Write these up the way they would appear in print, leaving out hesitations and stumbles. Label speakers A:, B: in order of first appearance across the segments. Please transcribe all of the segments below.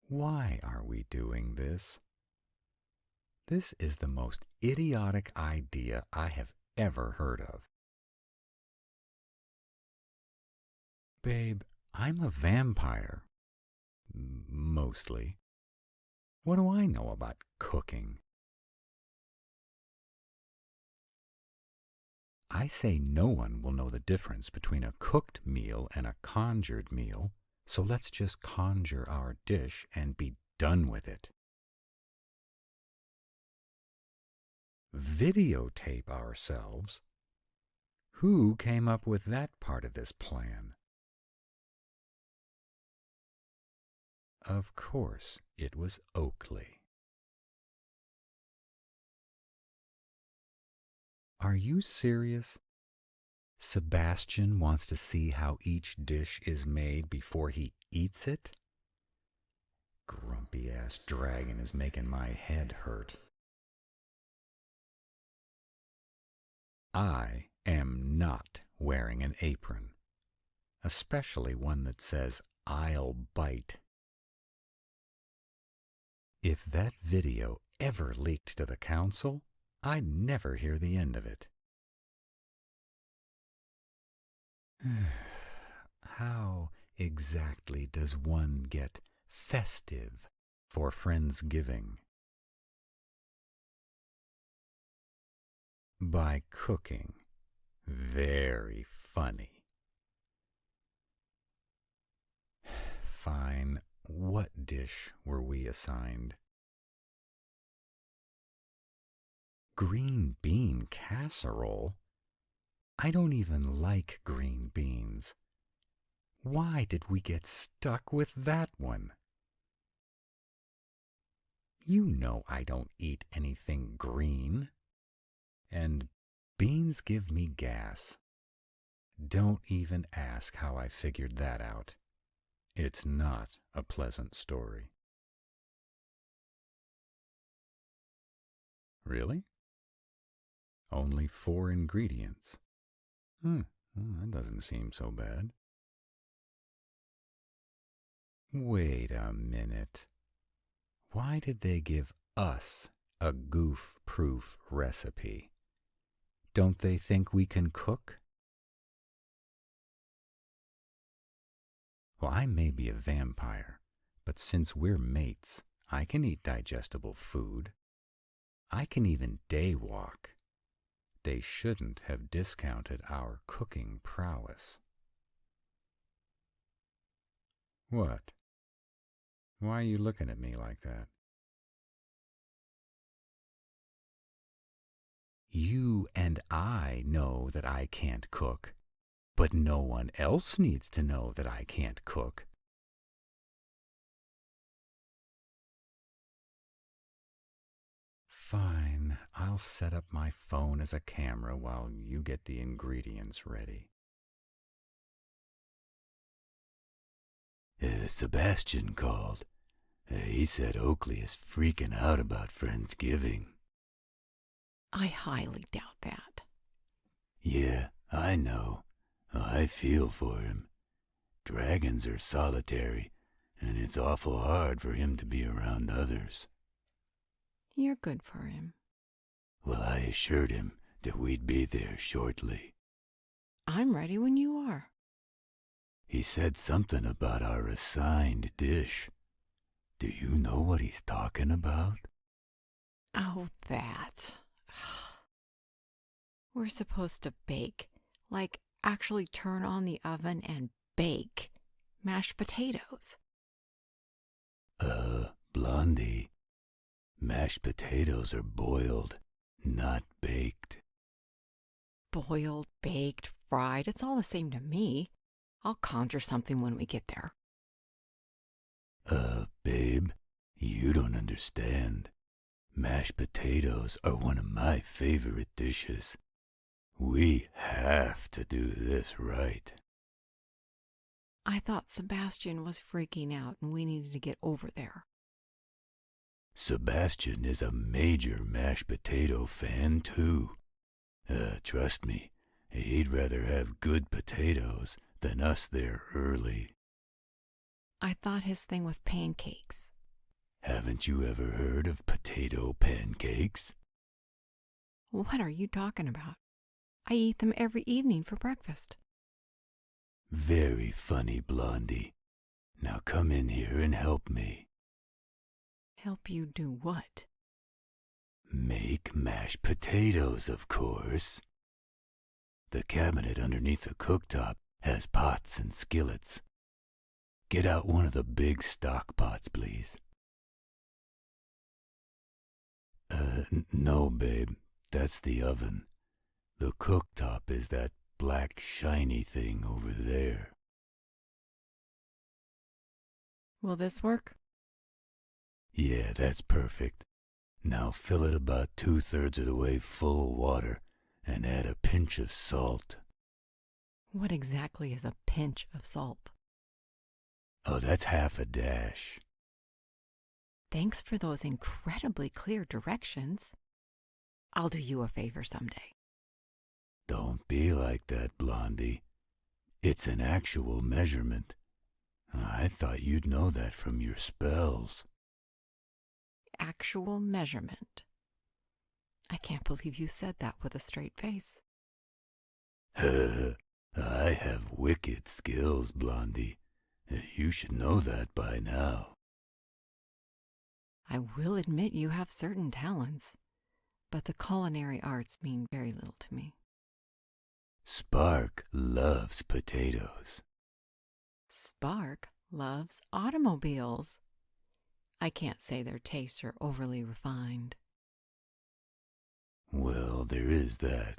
A: Why are we doing this? This is the most idiotic idea I have ever heard of. Babe, I'm a vampire. Mostly. What do I know about cooking? I say no one will know the difference between a cooked meal and a conjured meal, so let's just conjure our dish and be done with it. Videotape ourselves? Who came up with that part of this plan? Of course, it was Oakley. Are you serious? Sebastian wants to see how each dish is made before he eats it? Grumpy-ass dragon is making my head hurt. I am not wearing an apron, especially one that says, "I'll bite." If that video ever leaked to the council, I'd never hear the end of it. How exactly does one get festive for Friendsgiving? By cooking. Very funny. Fine. What dish were we assigned? Green bean casserole? I don't even like green beans. Why did we get stuck with that one? You know I don't eat anything green. And beans give me gas. Don't even ask how I figured that out. It's not a pleasant story. Really? Only 4 ingredients. That doesn't seem so bad. Wait a minute. Why did they give us a goof-proof recipe? Don't they think we can cook? Well, I may be a vampire, but since we're mates, I can eat digestible food. I can even day walk. They shouldn't have discounted our cooking prowess. What? Why are you looking at me like that? You and I know that I can't cook, but no one else needs to know that I can't cook. Fine, I'll set up my phone as a camera while you get the ingredients ready.
B: Sebastian called. He said Oakley is freaking out about Friendsgiving.
C: I highly doubt that.
B: Yeah, I know. I feel for him. Dragons are solitary, and it's awful hard for him to be around others.
C: You're good for him.
B: Well, I assured him that we'd be there shortly.
C: I'm ready when you are.
B: He said something about our assigned dish. Do you know what he's talking about?
C: Oh, that. We're supposed to bake, like actually turn on the oven and bake mashed potatoes.
B: Blondie, mashed potatoes are boiled, not baked.
C: Boiled, baked, fried, it's all the same to me. I'll conjure something when we get there.
B: Babe, you don't understand. Mashed potatoes are one of my favorite dishes. We have to do this right.
C: I thought Sebastian was freaking out and we needed to get over there.
B: Sebastian is a major mashed potato fan, too. Trust me, he'd rather have good potatoes than us there early.
C: I thought his thing was pancakes.
B: Haven't you ever heard of potato pancakes?
C: What are you talking about? I eat them every evening for breakfast.
B: Very funny, Blondie. Now come in here and help me.
C: Help you do what?
B: Make mashed potatoes, of course. The cabinet underneath the cooktop has pots and skillets. Get out one of the big stock pots, please. No, babe. That's the oven. The cooktop is that black shiny thing over there.
C: Will this work?
B: Yeah, that's perfect. Now fill it about 2/3 of the way full of water and add a pinch of salt.
C: What exactly is a pinch of salt?
B: Oh, that's half a dash.
C: Thanks for those incredibly clear directions. I'll do you a favor someday.
B: Don't be like that, Blondie. It's an actual measurement. I thought you'd know that from your spells.
C: Actual measurement. I can't believe you said that with a straight face.
B: I have wicked skills, Blondie. You should know that by now.
C: I will admit you have certain talents, but the culinary arts mean very little to me.
B: Spark loves potatoes.
C: Spark loves automobiles. I can't say their tastes are overly refined.
B: Well, there is that.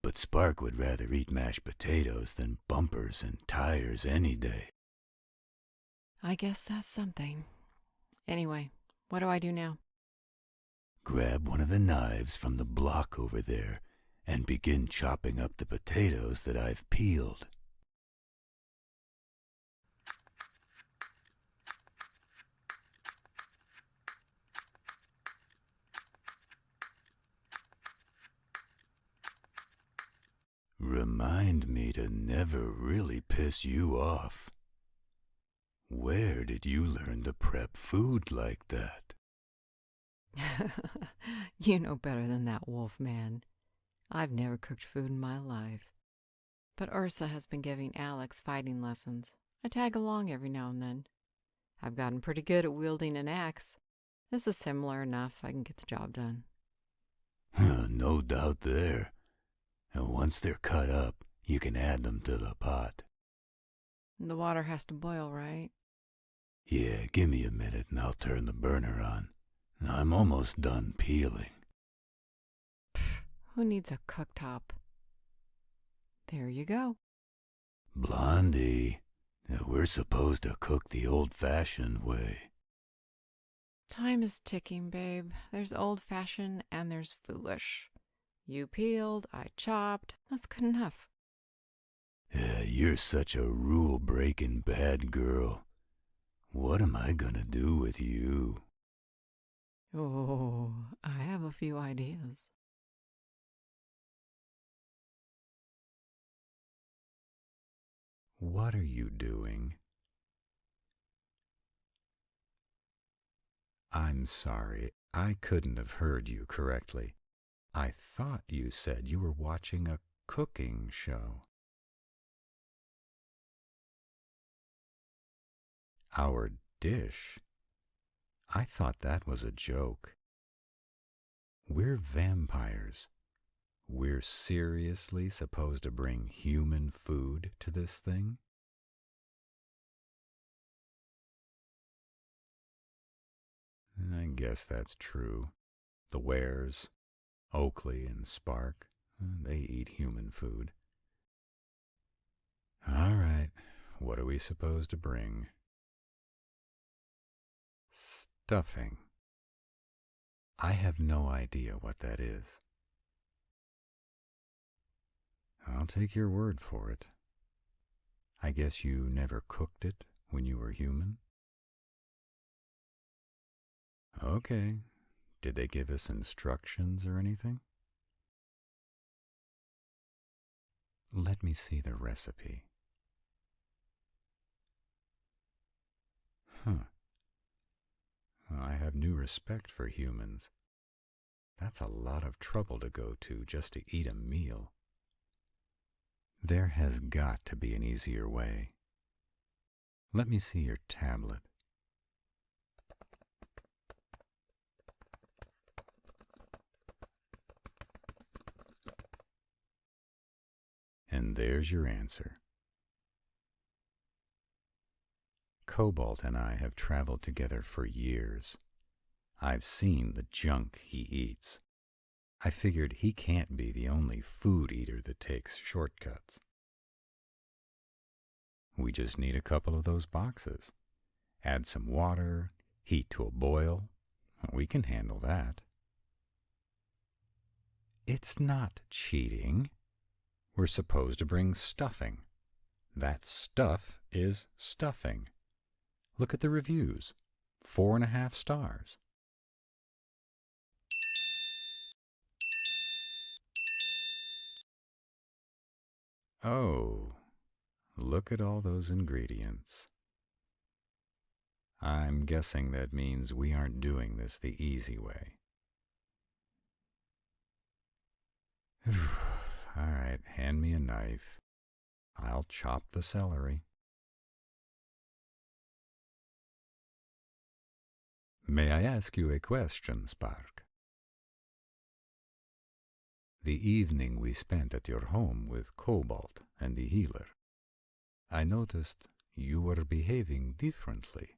B: But Spark would rather eat mashed potatoes than bumpers and tires any day.
C: I guess that's something. Anyway, what do I do now?
B: Grab one of the knives from the block over there and begin chopping up the potatoes that I've peeled. Remind me to never really piss you off. Where did you learn to prep food like that?
C: You know better than that, wolf man. I've never cooked food in my life. But Ursa has been giving Alex fighting lessons. I tag along every now and then. I've gotten pretty good at wielding an axe. This is similar enough. I can get the job done.
B: No doubt there. And once they're cut up, you can add them to the pot.
C: The water has to boil, right?
B: Yeah, give me a minute and I'll turn the burner on. I'm almost done peeling.
C: Pfft, who needs a cooktop? There you go.
B: Blondie, we're supposed to cook the old-fashioned way.
C: Time is ticking, babe. There's old-fashioned and there's foolish. You peeled, I chopped. That's good enough.
B: You're such a rule-breaking bad girl. What am I gonna do with you?
C: Oh, I have a few ideas.
A: What are you doing? I'm sorry, I couldn't have heard you correctly. I thought you said you were watching a cooking show. Our dish? I thought that was a joke. We're vampires. We're seriously supposed to bring human food to this thing? I guess that's true. The Wares, Oakley, and Spark, they eat human food. All right, what are we supposed to bring? Stuffing. I have no idea what that is. I'll take your word for it. I guess you never cooked it when you were human? Okay. Did they give us instructions or anything? Let me see the recipe. have new respect for humans. That's a lot of trouble to go to just to eat a meal. There has got to be an easier way. Let me see your tablet. And there's your answer. Cobalt and I have traveled together for years. I've seen the junk he eats. I figured he can't be the only food eater that takes shortcuts. We just need a couple of those boxes. Add some water, heat to a boil. We can handle that. It's not cheating. We're supposed to bring stuffing. That stuff is stuffing. Look at the reviews. 4.5 stars. Oh, look at all those ingredients. I'm guessing that means we aren't doing this the easy way. All right, hand me a knife. I'll chop the celery. May I ask you a question, Spark? The evening we spent at your home with Cobalt and the healer, I noticed you were behaving differently.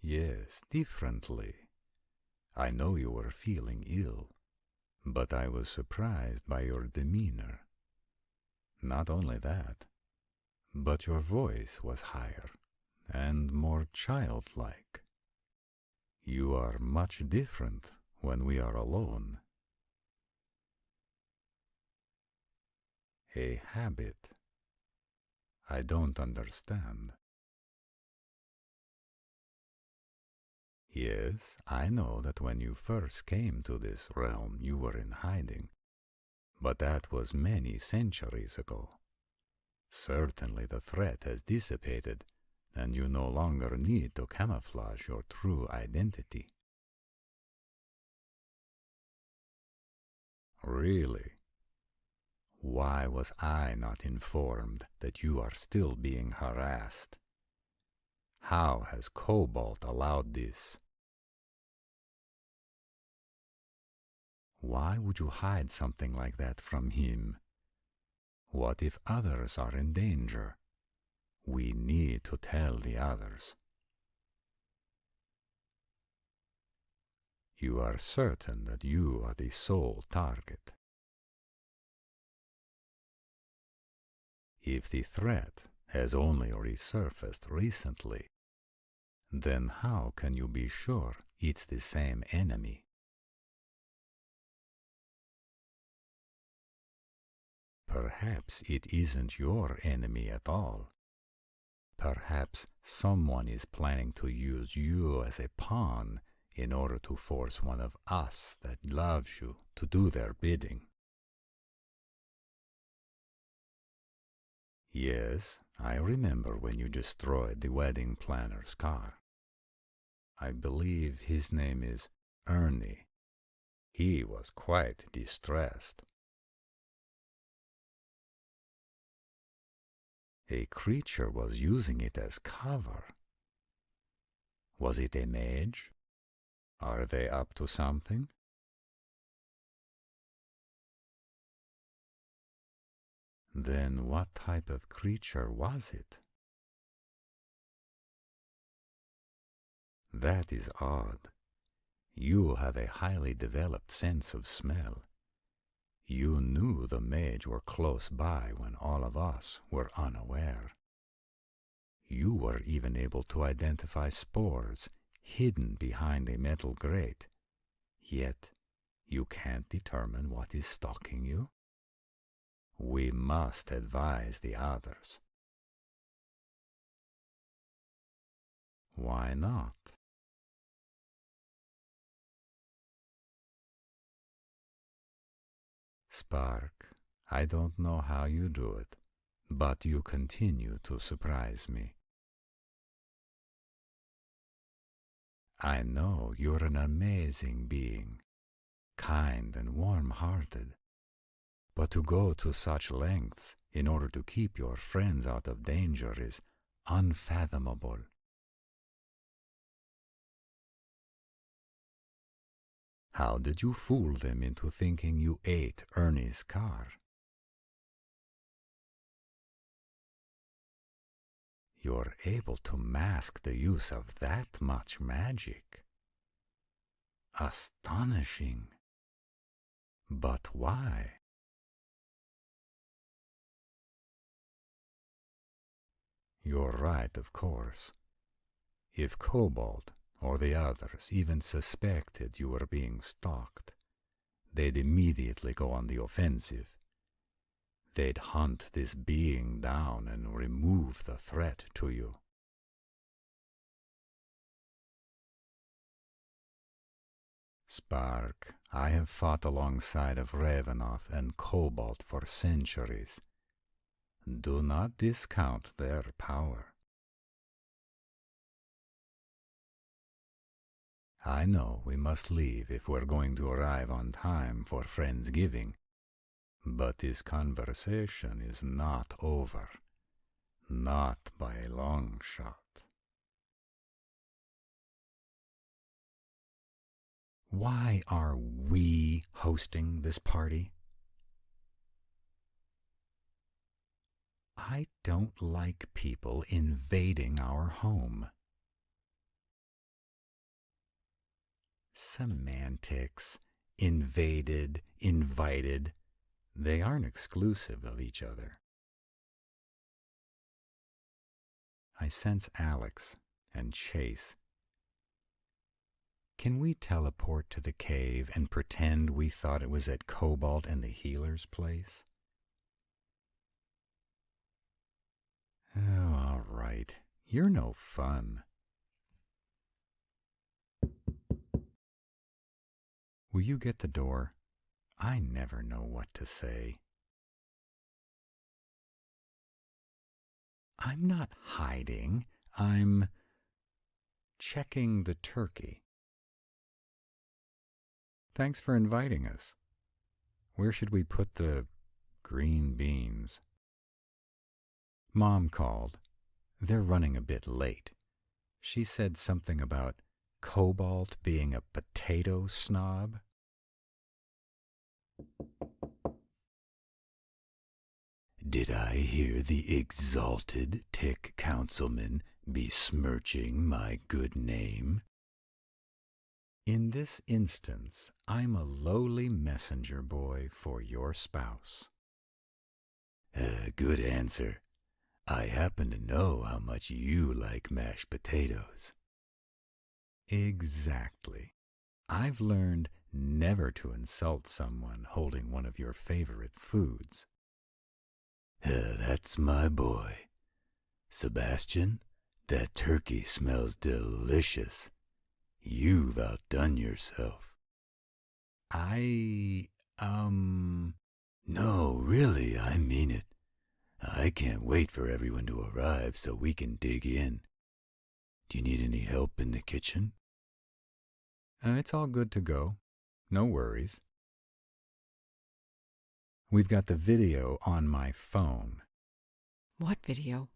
A: Yes, differently. I know you were feeling ill, but I was surprised by your demeanor. Not only that, but your voice was higher and more childlike. You are much different when we are alone. A habit. I don't understand. Yes, I know that when you first came to this realm you were in hiding, but that was many centuries ago. Certainly the threat has dissipated, and you no longer need to camouflage your true identity. Really? Why was I not informed that you are still being harassed? How has Cobalt allowed this? Why would you hide something like that from him? What if others are in danger? We need to tell the others. You are certain that you are the sole target. If the threat has only resurfaced recently, then how can you be sure it's the same enemy? Perhaps it isn't your enemy at all. Perhaps someone is planning to use you as a pawn in order to force one of us that loves you to do their bidding. Yes, I remember when you destroyed the wedding planner's car. I believe his name is Ernie. He was quite distressed. A creature was using it as cover. Was it a mage? Are they up to something? Then what type of creature was it? That is odd. You have a highly developed sense of smell. You knew the mage were close by when all of us were unaware. You were even able to identify spores hidden behind a metal grate. Yet, you can't determine what is stalking you? We must advise the others. Why not? Spark, I don't know how you do it, but you continue to surprise me. I know you're an amazing being, kind and warm-hearted. But to go to such lengths in order to keep your friends out of danger is unfathomable. How did you fool them into thinking you ate Ernie's car? You're able to mask the use of that much magic. Astonishing. But why? You're right, of course. If Cobalt or the others even suspected you were being stalked, they'd immediately go on the offensive. They'd hunt this being down and remove the threat to you. Spark, I have fought alongside of Ravenov and Cobalt for centuries. Do not discount their power. I know we must leave if we're going to arrive on time for Friendsgiving, but this conversation is not over. Not by a long shot. Why are we hosting this party? I don't like people invading our home. Semantics, invaded, invited, they aren't exclusive of each other. I sense Alex and Chase. Can we teleport to the cave and pretend we thought it was at Cobalt and the healer's place? Oh, all right. You're no fun. Will you get the door? I never know what to say. I'm not hiding. I'm checking the turkey. Thanks for inviting us. Where should we put the green beans? Mom called. They're running a bit late. She said something about Cobalt being a potato snob.
B: Did I hear the exalted tech councilman besmirching my good name?
A: In this instance, I'm a lowly messenger boy for your spouse.
B: Good answer. I happen to know how much you like mashed potatoes.
A: Exactly. I've learned never to insult someone holding one of your favorite foods.
B: That's my boy. Sebastian, that turkey smells delicious. You've outdone yourself. No, really, I mean it. I can't wait for everyone to arrive so we can dig in. Do you need any help in the kitchen?
A: It's all good to go. No worries. We've got the video on my phone.
C: What video?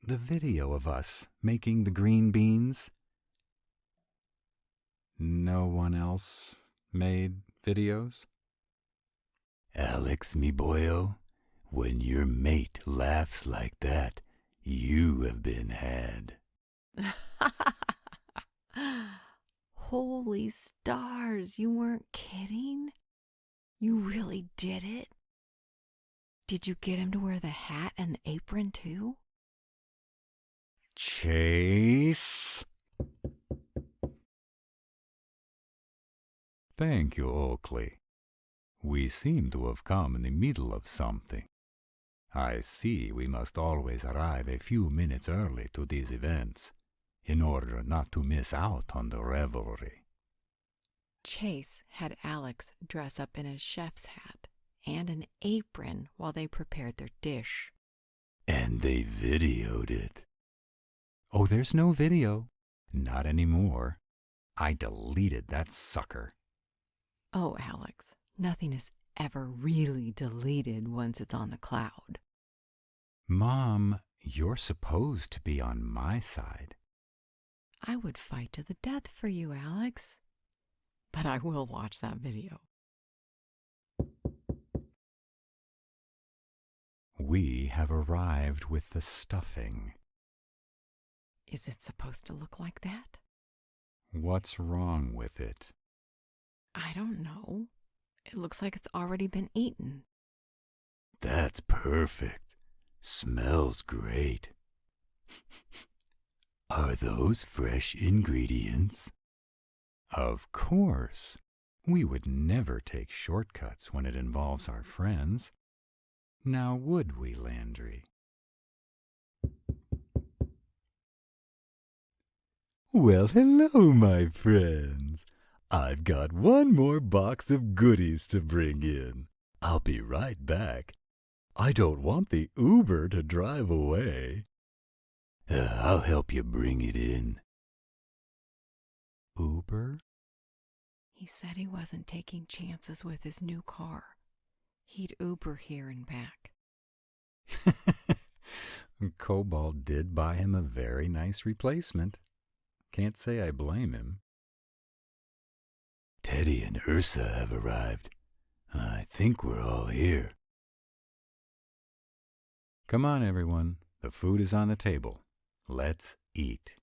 A: The video of us making the green beans. No one else made videos?
B: Alex, me boyo, when your mate laughs like that, you have been had.
C: Holy stars, you weren't kidding? You really did it? Did you get him to wear the hat and the apron too?
A: Chase? Thank you, Oakley. We seem to have come in the middle of something. I see we must always arrive a few minutes early to these events, in order not to miss out on the revelry.
C: Chase had Alex dress up in a chef's hat and an apron while they prepared their dish.
B: And they videoed it.
A: Oh, there's no video. Not anymore. I deleted that sucker.
C: Oh, Alex, nothing is ever really deleted once it's on the cloud.
A: Mom, you're supposed to be on my side.
C: I would fight to the death for you, Alex. But I will watch that video.
A: We have arrived with the stuffing.
C: Is it supposed to look like that?
A: What's wrong with it?
C: I don't know. It looks like it's already been eaten.
B: That's perfect. Smells great. Are those fresh ingredients?
A: Of course. We would never take shortcuts when it involves our friends. Now would we, Landry?
B: Well, hello, my friends. I've got one more box of goodies to bring in. I'll be right back. I don't want the Uber to drive away. I'll help you bring it in.
A: Uber?
C: He said he wasn't taking chances with his new car. He'd Uber here and back.
A: Cobalt did buy him a very nice replacement. Can't say I blame him.
B: Teddy and Ursa have arrived. I think we're all here.
A: Come on, everyone. The food is on the table. Let's eat.